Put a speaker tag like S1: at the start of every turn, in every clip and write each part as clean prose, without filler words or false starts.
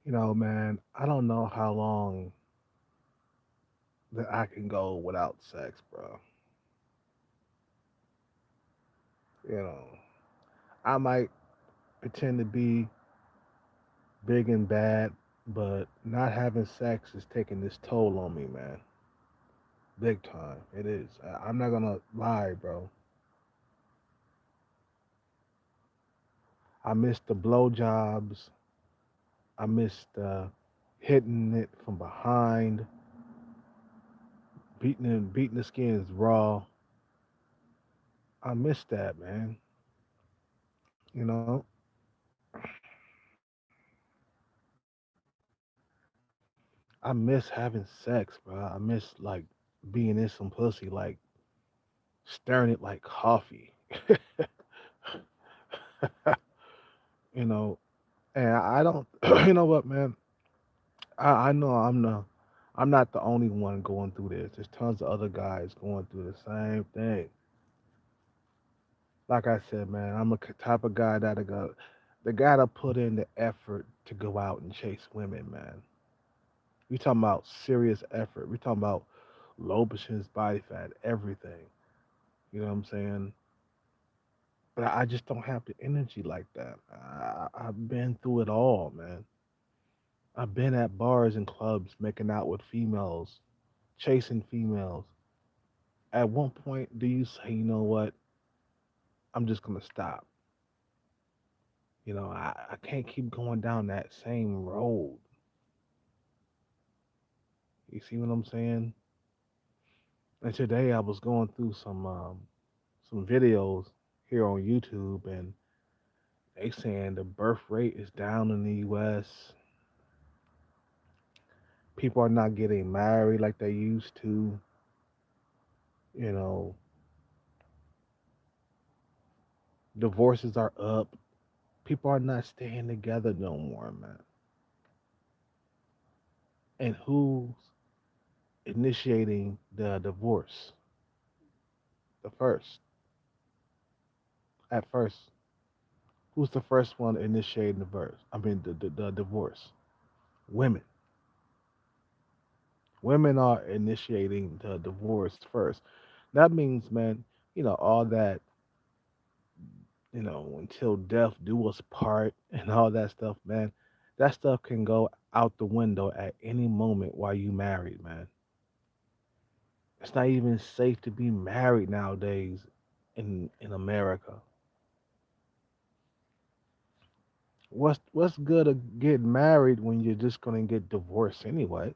S1: Man, I don't know how long that I can go without sex, bro. You know, I might pretend to be big and bad, but not having sex is taking this toll on me, man. Big time. It is. I'm not gonna lie, bro. I miss the blowjobs. I miss the hitting it from behind, beating the skins raw. I miss that, man. You know, I miss having sex, bro. I miss like being in some pussy, like stirring it like coffee. you know, and I don't. You know what, man? I know I'm not the only one going through this. There's tons of other guys going through the same thing. Like I said, man, I'm a type of guy that go, the guy that put in the effort to go out and chase women, man. We talking about serious effort. We talking about low percentage body fat, everything. You know what I'm saying? But I just don't have the energy like that. I've been through it all, man. I've been at bars and clubs making out with females, chasing females. At one point, do you say, you know what? I'm just gonna stop. I can't keep going down that same road. You see what I'm saying? And today I was going through some videos here on YouTube, and they saying the birth rate is down in the U.S. People are not getting married like they used to. You know, divorces are up. People are not staying together no more, man. And who's initiating the divorce? The first, at first, who's the first one initiating the verse? I mean, the divorce. Women. Women are initiating the divorce first. That means, man, all that, until death do us part and all that stuff, man. That stuff can go out the window at any moment while you married, man. It's not even safe to be married nowadays in America. What's good of getting married when you're just gonna get divorced anyway?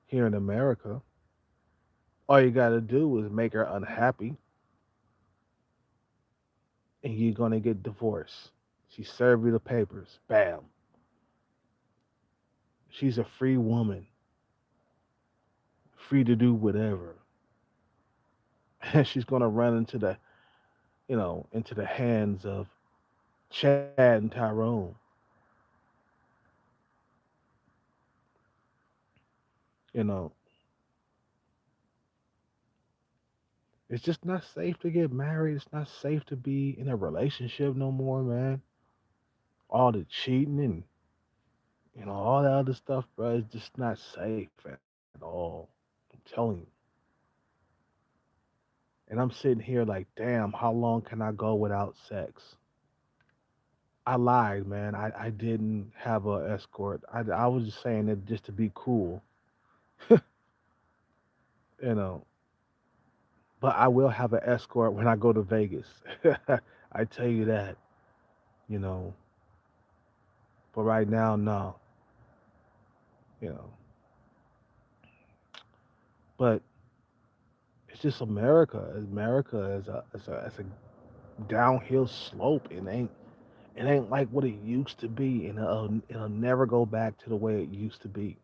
S1: Here in America, all you gotta do is make her unhappy, and you're gonna get divorced. She served you the papers. Bam. She's a free woman, free to do whatever. And she's gonna run into the hands of Chad and Tyrone. You know, it's just not safe to get married. It's not safe to be in a relationship no more, man. All the cheating and all that other stuff, bro. It's just not safe at all. I'm telling you. And I'm sitting here like, damn, how long can I go without sex? I lied, man. I didn't have a escort. I was just saying it just to be cool, you know. But I will have an escort when I go to Vegas. I tell you that, you know. But right now, no, you know. But it's just America. America is a downhill slope. It ain't like what it used to be, and it'll never go back to the way it used to be.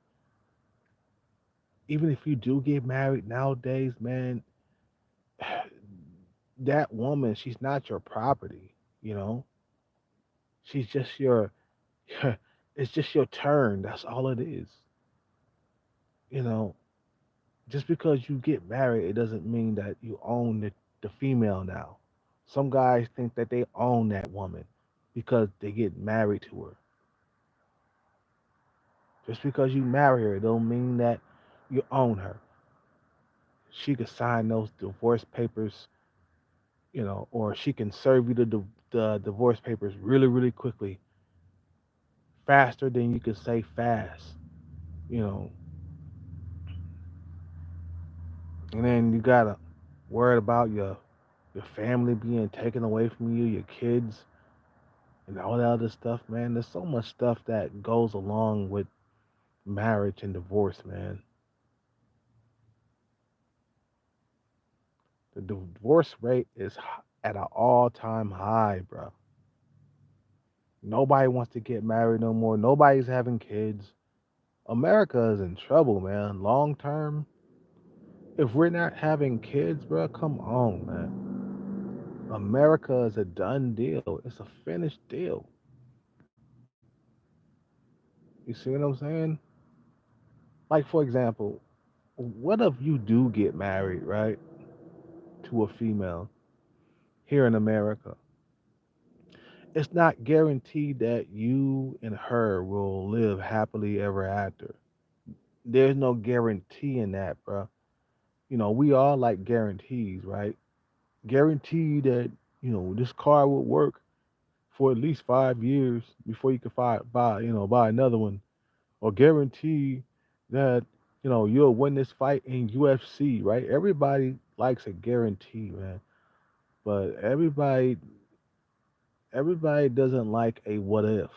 S1: Even if you do get married nowadays, man, that woman, she's not your property. You know, she's just it's just your turn. That's all it is. You know, just because you get married, it doesn't mean that you own the female now. Some guys think that they own that woman because they get married to her. Just because you marry her, it don't mean that you own her. She could sign those divorce papers, or she can serve you the divorce papers really, really quickly, faster than you can say fast, you know. And then you gotta worry about your family being taken away from you, your kids, and all that other stuff, man. There's so much stuff that goes along with marriage and divorce, man. The divorce rate is at an all-time high, bro. Nobody wants to get married no more. Nobody's having kids. America is in trouble, man. Long term, if we're not having kids, bro, come on, man. America is a done deal. It's a finished deal. You see what I'm saying? Like, for example, what if you do get married, right, to a female here in America? It's not guaranteed that you and her will live happily ever after. There's no guarantee in that, bro. We all like guarantees, right? Guarantee that, this car will work for at least 5 years before you can buy another one. Or guarantee that, you'll win this fight in UFC, right? Everybody likes a guarantee, man. But everybody doesn't like a what if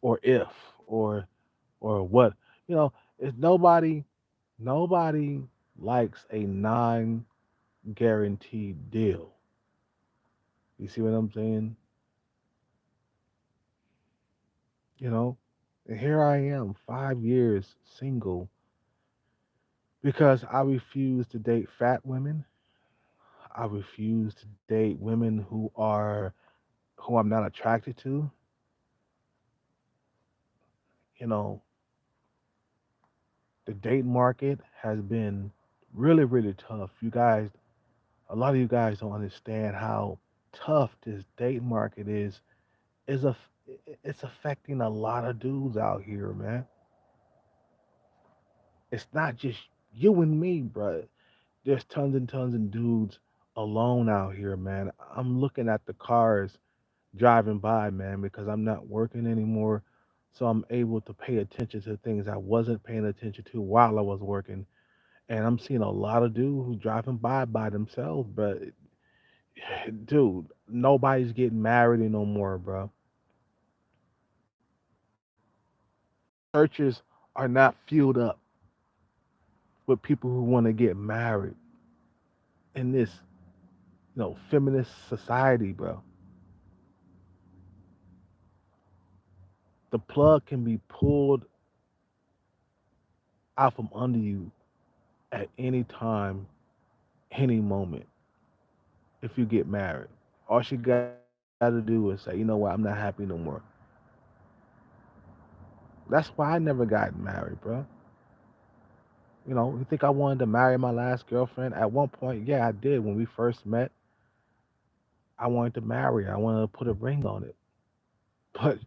S1: or if or what. It's nobody likes a non guaranteed deal. You see what I'm saying? You know, and here I am, 5 years single because I refuse to date fat women. I refuse to date women who I'm not attracted to. You know, the date market has been really, really tough. A lot of you guys don't understand how tough this date market is. Is a it's affecting a lot of dudes out here, man. It's not just you and me, bro. There's tons and tons of dudes alone out here, man. I'm looking at the cars driving by, man, because I'm not working anymore. So I'm able to pay attention to things I wasn't paying attention to while I was working. And I'm seeing a lot of dudes who driving by themselves, but dude, nobody's getting married no more, bro. Churches are not filled up with people who want to get married in this, feminist society, bro. The plug can be pulled out from under you at any time, any moment if you get married. All she got to do is say, you know what, I'm not happy no more. That's why I never got married, bro. You think I wanted to marry my last girlfriend? At one point, yeah, I did. When we first met, I wanted to marry her. I wanted to put a ring on it. But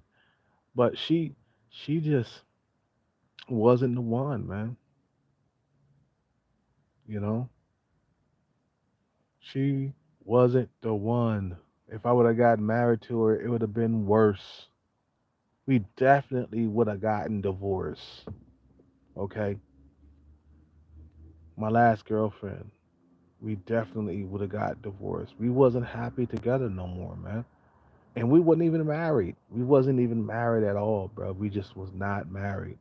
S1: but she just wasn't the one, man. You know? She wasn't the one. If I would have gotten married to her, it would have been worse. We definitely would have gotten divorced. Okay? My last girlfriend, we definitely would have got divorced. We wasn't happy together no more, man. And we wasn't even married. We wasn't even married at all, bro. We just was not married.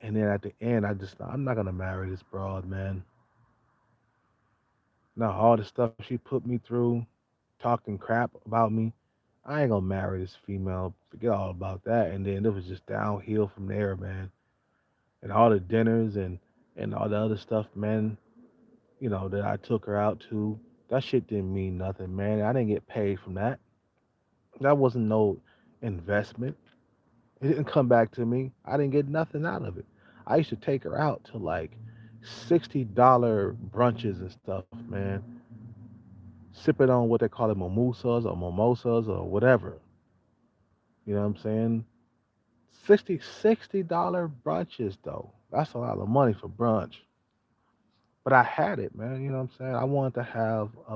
S1: And then at the end, I'm not gonna marry this broad, man. Now all the stuff she put me through, talking crap about me, I ain't gonna marry this female. Forget all about that. And then it was just downhill from there, man. And all the dinners and all the other stuff, man. That I took her out to. That shit didn't mean nothing, man. I didn't get paid from that. That wasn't no investment. It didn't come back to me. I didn't get nothing out of it. I used to take her out to like $60 brunches and stuff, man. Sipping on what they call it, mimosas or whatever. You know what I'm saying? $60 brunches though. That's a lot of money for brunch. But I had it, man. You know what I'm saying? I wanted to have a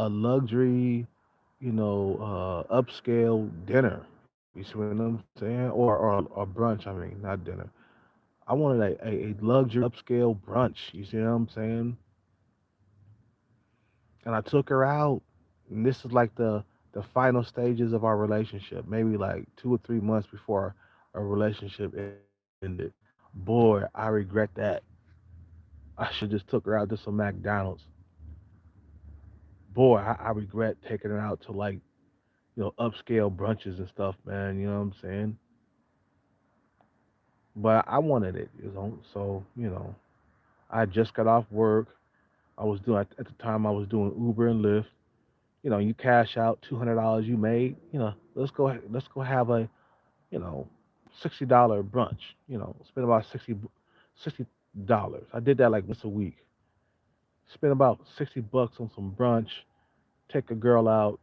S1: luxury, upscale dinner. You see what I'm saying? Or brunch. I mean, not dinner. I wanted a luxury upscale brunch. You see what I'm saying? And I took her out. And this is like the final stages of our relationship. Maybe like 2 or 3 months before our relationship ended. Boy, I regret that. I should just took her out to some McDonald's. Boy, I regret taking her out to like upscale brunches and stuff, man. You know what I'm saying? But I wanted it. So I just got off work. I was doing at the time I was doing Uber and Lyft. You cash out $200 you made. Let's go have a you know $60 brunch. Spend about $60. I did that like once a week. Spend about $60 on some brunch. Take a girl out.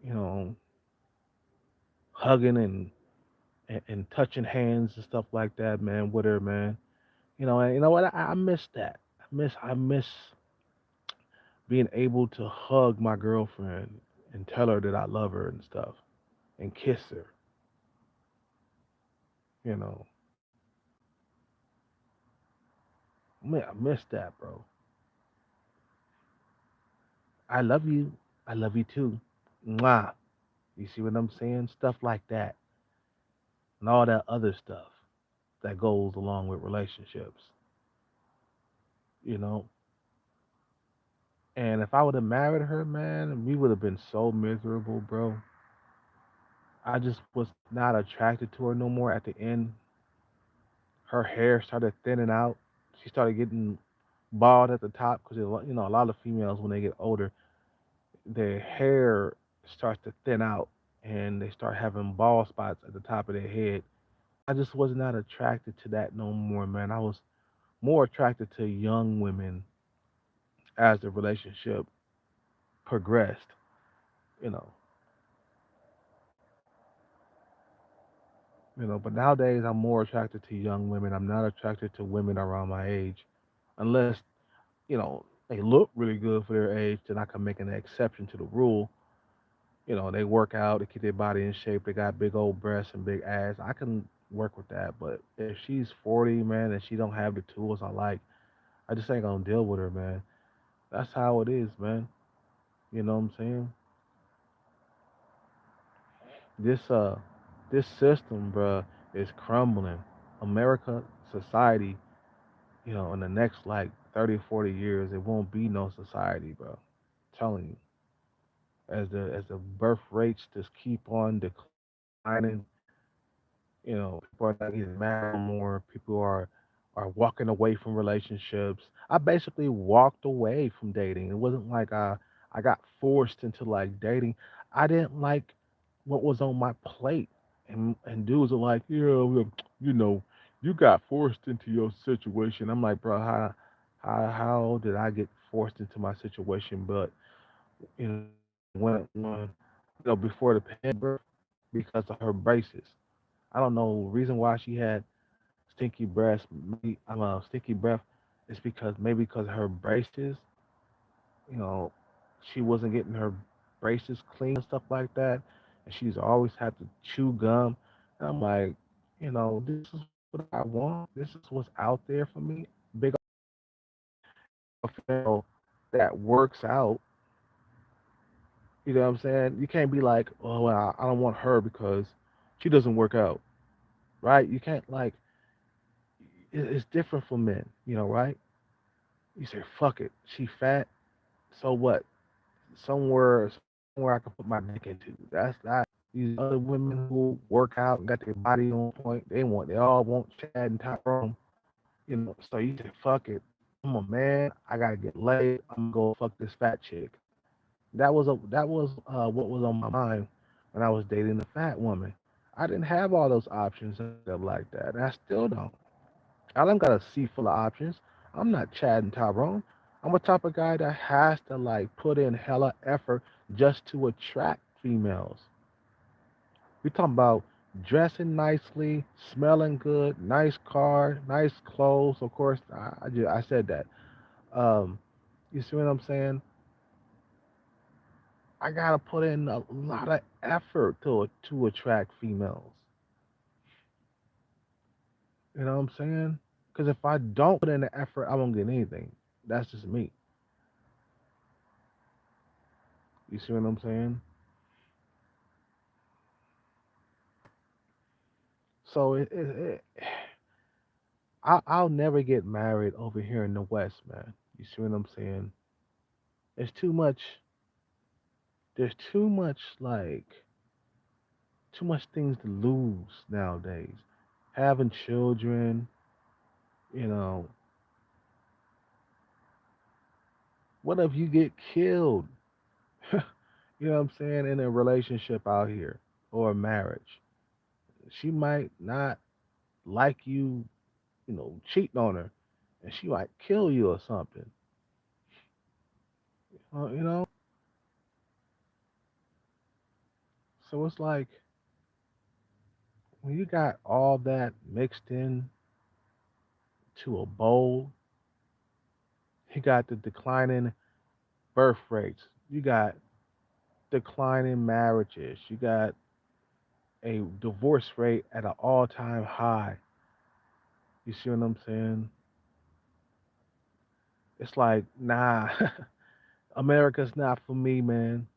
S1: Hugging and touching hands and stuff like that, man, with her, man. And you know what? I miss that. I miss being able to hug my girlfriend and tell her that I love her and stuff and kiss her. You know, man, I miss that, bro. I love you. I love you too. Mwah. You see what I'm saying? Stuff like that and all that other stuff that goes along with relationships. You know, and if I would have married her, man, we would have been so miserable, bro. I just was not attracted to her no more at the end. Her hair started thinning out. She started getting bald at the top because a lot of females when they get older, their hair starts to thin out and they start having bald spots at the top of their head. I just was not attracted to that no more, man. I was more attracted to young women as the relationship progressed. You know, but nowadays I'm more attracted to young women. I'm not attracted to women around my age, unless they look really good for their age, then I can make an exception to the rule. They work out, they keep their body in shape, they got big old breasts and big ass. I can work with that. But if she's 40, man, and she don't have the tools I like, I just ain't gonna deal with her, man. That's how it is, man. You know what I'm saying? This this system, bruh, is crumbling. America society, in the next like 30, 40 years, it won't be no society, bro. I'm telling you. As the birth rates just keep on declining. People are not getting married no more. People are walking away from relationships. I basically walked away from dating. It wasn't like I got forced into like dating. I didn't like what was on my plate. And dudes are like, yeah, well, you know, you got forced into your situation. I'm like, bro, how did I get forced into my situation? But when before the pandemic, because of her braces. I don't know reason why she had stinky breath. Maybe I'm a stinky breath. It's because maybe because of her braces. You know, she wasn't getting her braces clean and stuff like that, and she's always had to chew gum. And I'm like, this is what I want. This is what's out there for me. Big female that works out. You know what I'm saying? You can't be like, oh, well, I don't want her because she doesn't work out, right? You can't like. It's different for men, right? You say, fuck it, she fat, so what? Somewhere I can put my dick into. That's that. These other women who work out and got their body on point, they all want Chad and Tyrone. So you say, fuck it. I'm a man. I gotta get laid. I'm gonna go fuck this fat chick. That was what was on my mind when I was dating a fat woman. I didn't have all those options and stuff like that. And I still don't. I don't got a sea full of options. I'm not Chad and Tyrone. I'm a type of guy that has to like put in hella effort just to attract females. We talking about dressing nicely, smelling good, nice car, nice clothes. Of course, I said that. Um, you see what I'm saying? I gotta put in a lot of effort to attract females. You know what I'm saying? Because if I don't put in the effort, I won't get anything. That's just me. You see what I'm saying? So I'll never get married over here in the West, man. You see what I'm saying? It's too much. There's too much too much things to lose nowadays. Having children, you know, what if you get killed? You know what I'm saying? In a relationship out here or a marriage, she might not like you, cheating on her, and she might kill you or something. You know. So it's like when you got all that mixed in to a bowl, you got the declining birth rates, you got declining marriages, you got a divorce rate at an all-time high. You see what I'm saying? It's like, nah, America's not for me, man.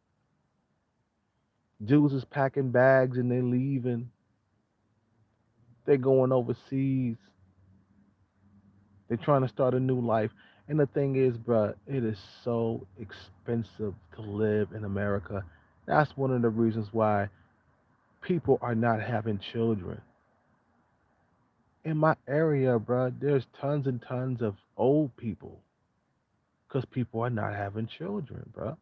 S1: Dudes is packing bags and they leaving. They going overseas. They trying to start a new life. And the thing is, bruh, it is so expensive to live in America. That's one of the reasons why people are not having children. In my area, bruh, there's tons and tons of old people because people are not having children, bruh.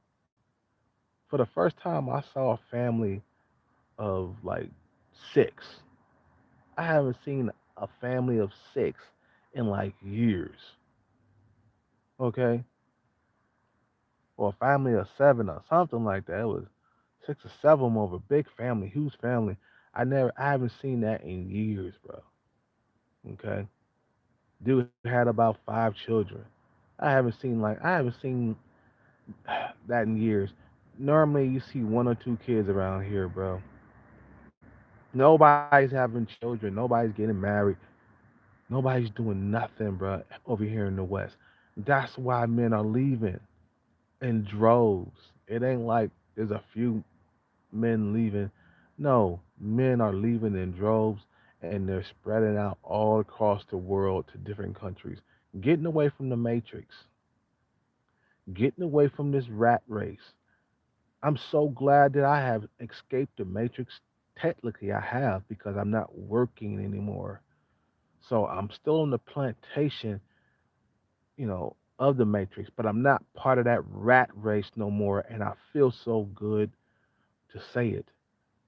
S1: For the first time, I saw a family of like six. I haven't seen a family of six in like years. Okay, or a family of seven or something like that. It was 6 or 7 of a big family, huge family. I haven't seen that in years, bro. Okay, dude had about 5 children. I haven't seen that in years. Normally, you see 1 or 2 kids around here, bro. Nobody's having children. Nobody's getting married. Nobody's doing nothing, bro, over here in the West. That's why men are leaving in droves. It ain't like there's a few men leaving. No, men are leaving in droves and they're spreading out all across the world to different countries, getting away from the matrix, getting away from this rat race. I'm so glad that I have escaped the matrix. Technically, I have because I'm not working anymore. So I'm still on the plantation, of the matrix, but I'm not part of that rat race no more. And I feel so good to say it.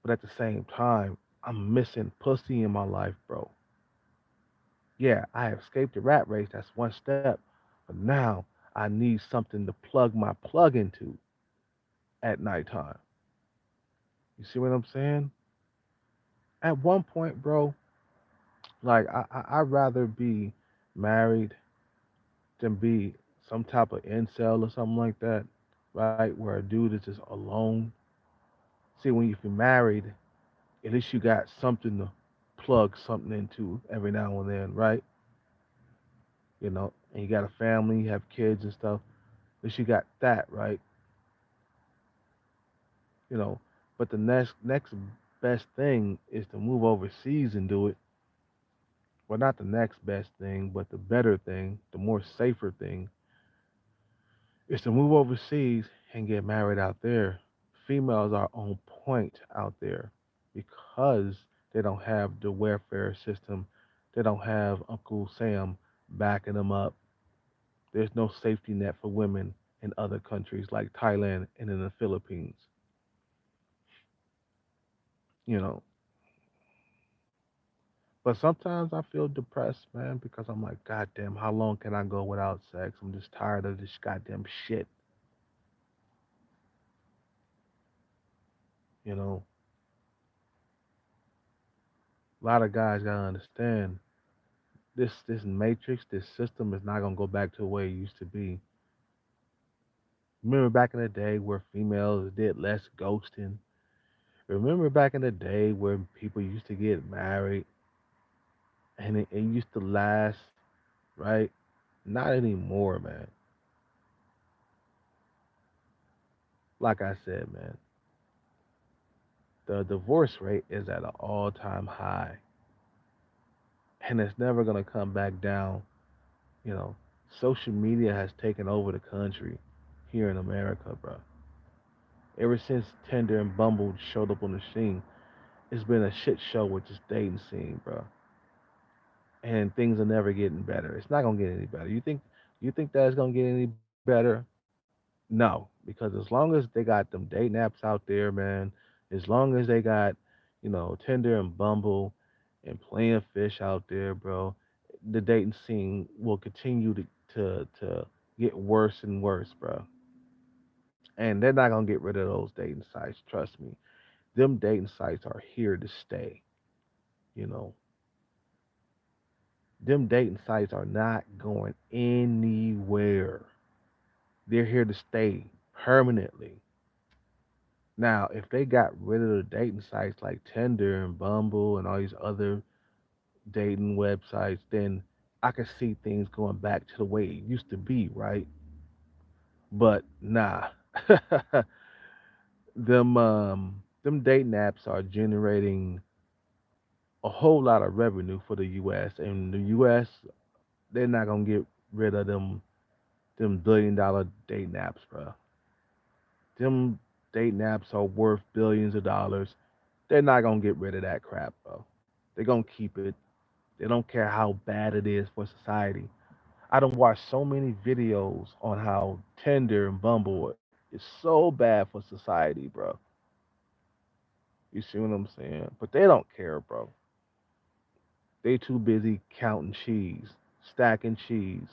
S1: But at the same time, I'm missing pussy in my life, bro. Yeah, I have escaped the rat race. That's one step. But now I need something to plug my plug into at nighttime. You see what I'm saying? At one point, bro, like I'd rather be married than be some type of incel or something like that, right? Where a dude is just alone. See, when you're married, at least you got something to plug something into every now and then, right? And you got a family, you have kids and stuff. At least you got that, right? You know, but the next best thing is to move overseas and do it. Well, not the next best thing, but the better thing, the more safer thing is to move overseas and get married out there. Females are on point out there because they don't have the welfare system. They don't have Uncle Sam backing them up. There's no safety net for women in other countries like Thailand and in the Philippines. You know, but sometimes I feel depressed, man, because I'm like, God damn, how long can I go without sex? I'm just tired of this goddamn shit. You know, A lot of guys gotta understand this matrix, this system is not gonna go back to the way it used to be. Remember back in the day where females did less ghosting. Remember back in the day where people used to get married and it used to last, right? Not anymore, man. Like I said, man, the divorce rate is at an all-time high, and it's never gonna come back down. You know, social media has taken over the country here in America, bro. Ever since Tinder and Bumble showed up on the scene, it's been a shit show with this dating scene, bro. And things are never getting better. It's not gonna get any better. You think that it's gonna get any better? No, because as long as they got them dating apps out there, man, as long as they got, Tinder and Bumble and playing fish out there, bro, the dating scene will continue to get worse and worse, bro. And they're not gonna get rid of those dating sites. Trust me, them dating sites are here to stay. You know, them dating sites are not going anywhere. They're here to stay permanently. Now, if they got rid of the dating sites like Tinder and Bumble and all these other dating websites, then I could see things going back to the way it used to be, right? But nah. Them dating apps are generating a whole lot of revenue for the US, and the US, they're not gonna get rid of them $1 billion dating apps, bro. Them dating apps are worth billions of dollars. They're not gonna get rid of that crap, bro. They're gonna keep it. They don't care how bad it is for society. I don't watch so many videos on how Tinder and Bumble is so bad for society, bro. You see what I'm saying? But they don't care, bro. They too busy counting cheese, stacking cheese.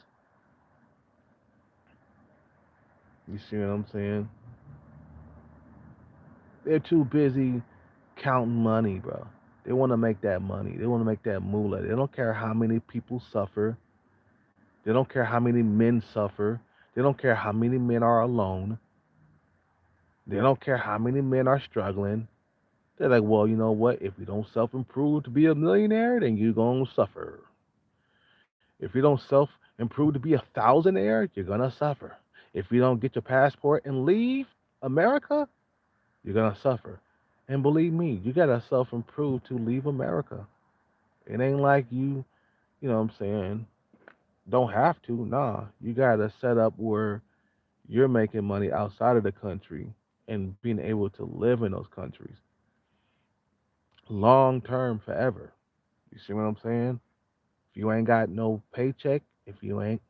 S1: You see what I'm saying? They're too busy counting money, bro. They want to make that money. They want to make that moolah. They don't care how many people suffer. They don't care how many men suffer. They don't care how many men are alone. They don't care how many men are struggling. They're like, well, you know what? If you don't self improve to be a millionaire, then you're going to suffer. If you don't self improve to be a thousandaire, you're going to suffer. If you don't get your passport and leave America, you're going to suffer. And believe me, you got to self improve to leave America. It ain't like you know what I'm saying, don't have to. Nah, you got to set up where you're making money outside of the country and being able to live in those countries long term forever. You see what I'm saying? If you ain't got no paycheck, if you ain't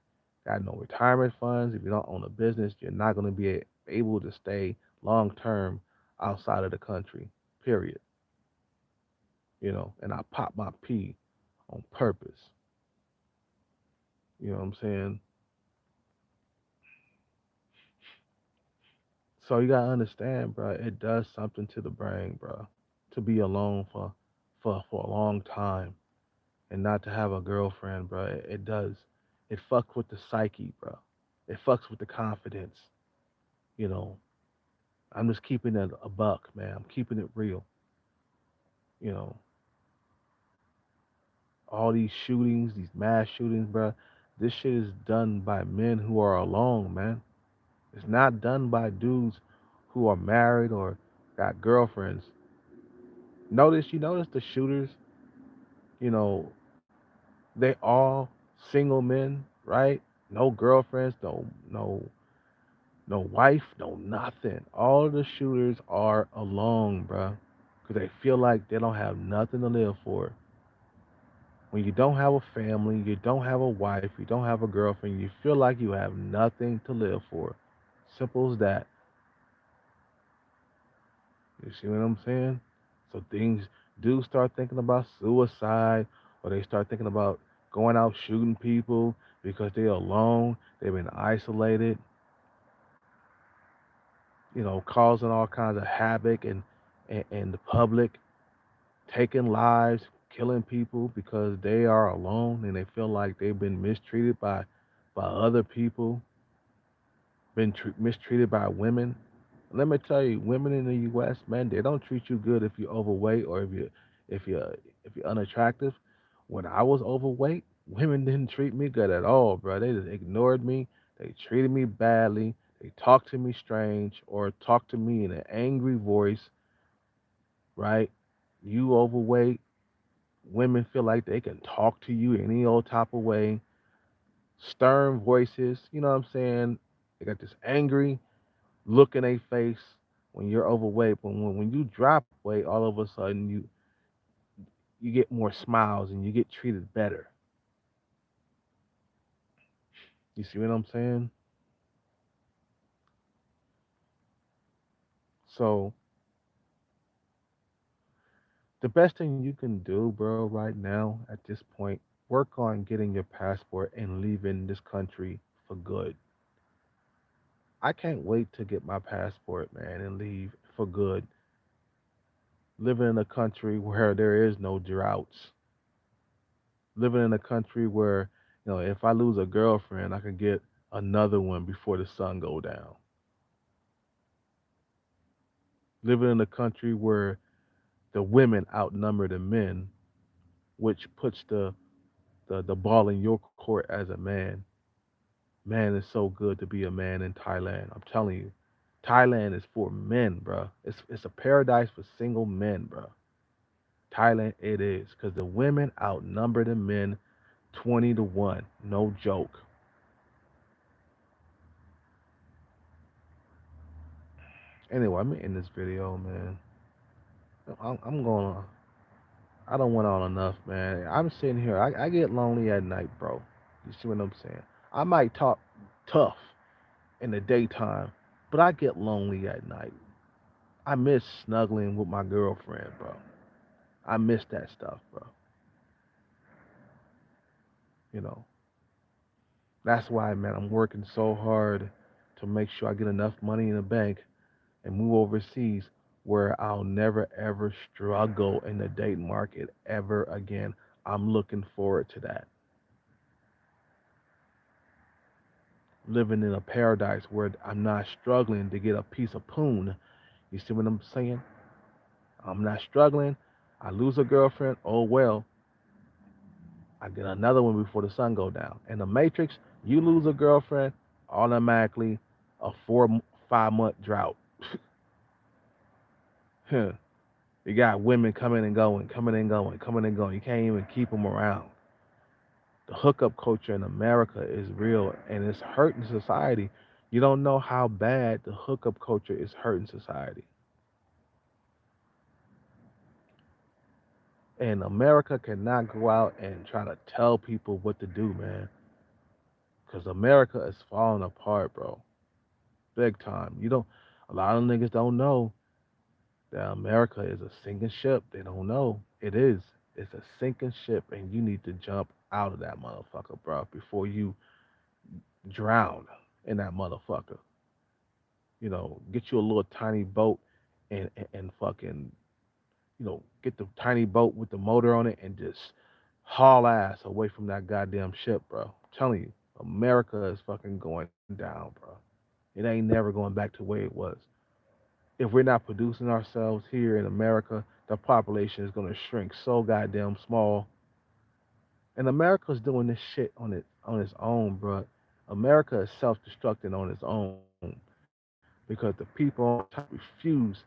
S1: got no retirement funds, if you don't own a business, you're not going to be able to stay long term outside of the country. Period. And I pop my P on purpose. You know what I'm saying? So you gotta understand, bro. It does something to the brain, bro, to be alone for a long time and not to have a girlfriend, bro. It does. It fucks with the psyche, bro. It fucks with the confidence. You know, I'm just keeping it a buck, man. I'm keeping it real. You know, all these shootings, these mass shootings, bro. This shit is done by men who are alone, man. It's not done by dudes who are married or got girlfriends. You notice the shooters, you know, they all single men, right? No girlfriends, no wife, no nothing. All the shooters are alone, bro, because they feel like they don't have nothing to live for. When you don't have a family, you don't have a wife, you don't have a girlfriend, you feel like you have nothing to live for. Simple as that. You see what I'm saying? So things do start thinking about suicide, or they start thinking about going out shooting people because they're alone, they've been isolated, causing all kinds of havoc and the public, taking lives. killing people because they are alone and they feel like they've been mistreated by other people, been mistreated by women. Let me tell you, women in the U.S., man, they don't treat you good if you're overweight or if you if you're unattractive. When I was overweight, women didn't treat me good at all, bro. They just ignored me. They treated me badly. They talked to me strange or talked to me in an angry voice, right? You overweight, women feel like they can talk to you any old type of way, stern voices, you know what I'm saying? They got this angry look in their face when you're overweight, but when you drop weight, all of a sudden you get more smiles and you get treated better. You see what I'm saying? So the best thing you can do, bro, right now at this point, work on getting your passport and leaving this country for good. I can't wait to get my passport, man, and leave for good. Living in a country where there is no droughts, living in a country where, if I lose a girlfriend, I can get another one before the sun go down. Living in a country where the women outnumber the men, which puts the ball in your court as a man. Man, it's so good to be a man in Thailand. I'm telling you, Thailand is for men, bro. It's a paradise for single men, bro. Thailand, it is, because the women outnumber the men 20 to 1. No joke. Anyway, I'm in this video, man. I'm gonna. I don't want on enough, man. I'm sitting here. I get lonely at night, bro. You see what I'm saying? I might talk tough in the daytime, but I get lonely at night. I miss snuggling with my girlfriend, bro. I miss that stuff, bro. You know, that's why, man, I'm working so hard to make sure I get enough money in the bank and move overseas where I'll never ever struggle in the dating market ever again. I'm looking forward to that. Living in a paradise where I'm not struggling to get a piece of poon. You see what I'm saying? I'm not struggling. I lose a girlfriend. Oh well, I get another one before the sun go down. In the Matrix, you lose a girlfriend, automatically a 4 5 month drought. Huh. You got women coming and going, coming and going, coming and going. You can't even keep them around. The hookup culture in America is real and it's hurting society. You don't know how bad the hookup culture is hurting society. And America cannot go out and try to tell people what to do, man. Because America is falling apart, bro. Big time. You don't, a lot of niggas don't know that America is a sinking ship. They don't know. It is. It's a sinking ship, and you need to jump out of that motherfucker, bro, before you drown in that motherfucker. Get you a little tiny boat and fucking, get the tiny boat with the motor on it and just haul ass away from that goddamn ship, bro. I'm telling you, America is fucking going down, bro. It ain't never going back to the way it was. If we're not producing ourselves here in America, the population is going to shrink so goddamn small. And America's doing this shit on its own, bro. America is self-destructing on its own because the people on top refuse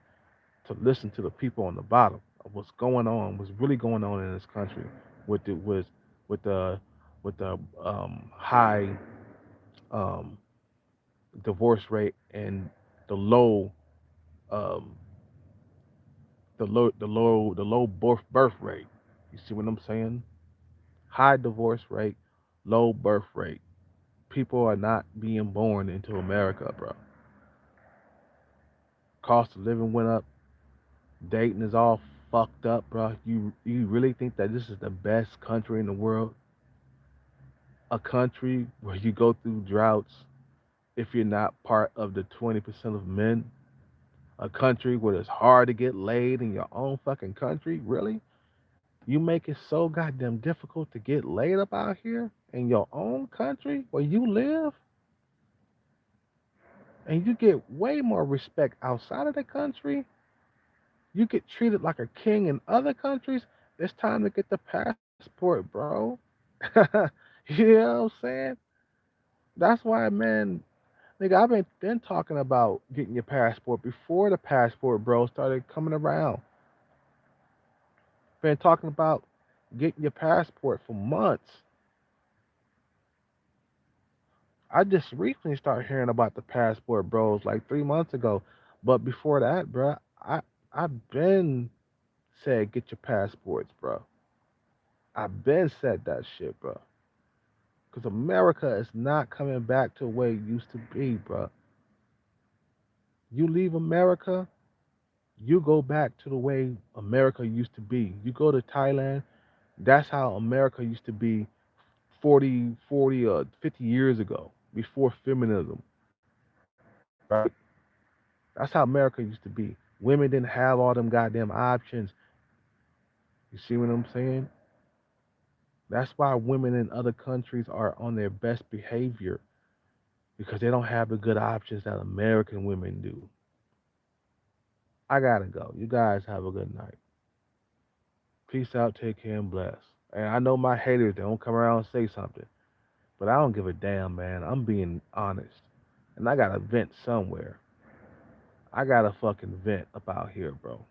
S1: to listen to the people on the bottom of what's going on, what's really going on in this country with the with the with the high um, divorce rate and the low um, the low birth rate. You see what I'm saying? High divorce rate, low birth rate. People are not being born into America, bro. Cost of living went up. Dating is all fucked up, bro. You really think that this is the best country in the world? A country where you go through droughts if you're not part of the 20% of men? A country where it's hard to get laid in your own fucking country? Really? You make it so goddamn difficult to get laid up out here in your own country where you live, and you get way more respect outside of the country. You get treated like a king in other countries. It's time to get the passport, bro. You know what I'm saying? That's why, man, nigga, I've been talking about getting your passport before the passport bro started coming around. Been talking about getting your passport for months. I just recently started hearing about the passport bros like 3 months ago. But before that, bro, I've been said get your passports, bro. I've been said that shit, bro. Cause America is not coming back to where it used to be, bro. You leave America, you go back to the way America used to be. You go to Thailand, that's how America used to be 40 or 50 years ago, before feminism, right? That's how America used to be. Women didn't have all them goddamn options. You see what I'm saying? That's why women in other countries are on their best behavior because they don't have the good options that American women do. I gotta go. You guys have a good night. Peace out, take care, and bless. And I know my haters, they don't come around and say something, but I don't give a damn, man. I'm being honest. And I gotta vent somewhere. I gotta fucking vent up out here, bro.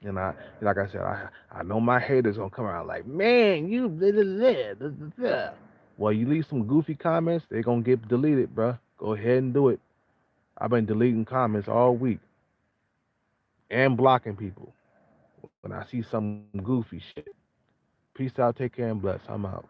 S1: And like I said, I know my haters gonna come around like, man, you blah, blah, blah, blah, blah, blah." Well, you leave some goofy comments, they gonna get deleted, bro. Go ahead and do it. I've been deleting comments all week and blocking people when I see some goofy shit. Peace out, take care, and bless. I'm out.